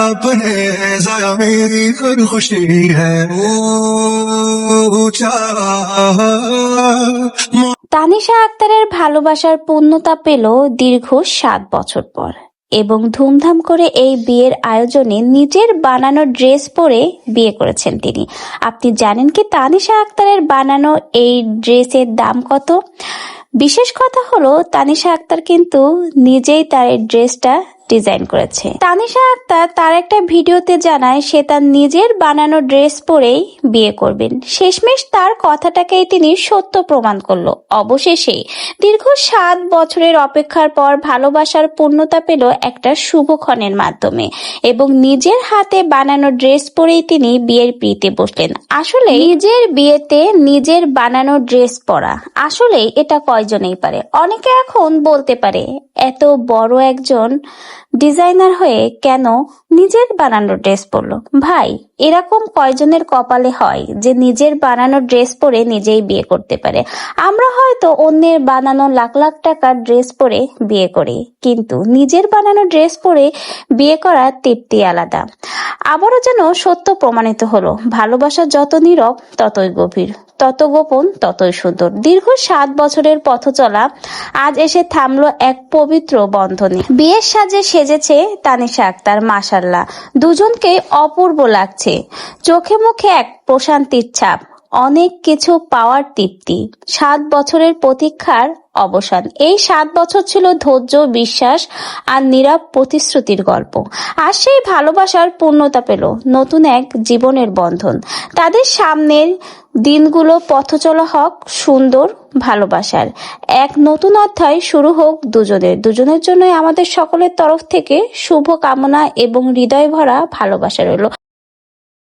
अपने ज़रा मेरी हर खुशी है वो তানিশা আক্তারের ভালোবাসার পূর্ণতা পেল দীর্ঘ 7 বছর পর এবং ধুমধাম করে এই বিয়ের আয়োজনে নিজের বানানো ড্রেস পরে বিয়ে করেছেন তিনি। আপনি জানেন কি তানিশা আক্তারের বানানো এই ড্রেসের দাম কত? বিশেষ কথা হলো তানিশা আক্তার কিন্তু নিজেই তার এই ড্রেসটা ডিজাইন করেছে। তানিশা আক্তার তার একটা ভিডিওতে জানায় সে তার নিজের বানানো ড্রেস পরেই বিয়ে করবেন। শেষমেশ তার কথাটাকেই তিনি সত্য প্রমাণ করলো। অবশেষে দীর্ঘ 7 বছরের অপেক্ষার পর ভালোবাসার পূর্ণতা পেল একটা শুভক্ষণের মাধ্যমে এবং নিজের হাতে বানানো ড্রেস পরেই তিনি বিয়ের পিঁড়িতে বসলেন। আসলে নিজের বিয়েতে নিজের বানানো ড্রেস পরা আসলে এটা কয়জনেই পারে? অনেকে এখন বলতে পারে এত বড় একজন ডিজাইনার হয়ে কেন নিজের বানানো ড্রেস পরলো? ভাই, এরকম কয়জনের কপালে হয় যে নিজের বানানো ড্রেস পরে নিজেই বিয়ে করতে পারে? আমরা হয়তো অন্যের বানানো লাখ লাখ টাকার ড্রেস পরে বিয়ে করি, কিন্তু নিজের বানানো ড্রেস পরে বিয়ে করার তৃপ্তি আলাদা। আবারও যেন সত্য প্রমাণিত হলো, ভালোবাসা যত নীরব ততই গভীর, তত গোপন ততই সুন্দর। দীর্ঘ 7 বছরের পথ চলা আজ এসে থামলো এক পবিত্র বন্ধনে। বিয়ের সাজে সেজেছে তানিশা আক্তার। মাশাআল্লাহ, দুজনকে অপূর্ব লাগছে। চোখে মুখে এক প্রশান্তির ছাপ, অনেক কিছু পাওয়ার তৃপ্তি। 7 বছরের প্রতীক্ষার অবসান। এই 7 বছর ছিল ধৈর্য, বিশ্বাস আর নীরব প্রতিশ্রুতির গল্প। আর সেই ভালোবাসার পূর্ণতা পেল নতুন এক জীবনের বন্ধন। তাদের সামনের দিনগুলো পথ চলা হোক সুন্দর ভালোবাসার এক নতুন অধ্যায় শুরু হোক দুজনের জন্যই আমাদের সকলের তরফ থেকে শুভ কামনা এবং হৃদয় ভরা ভালোবাসা রইল।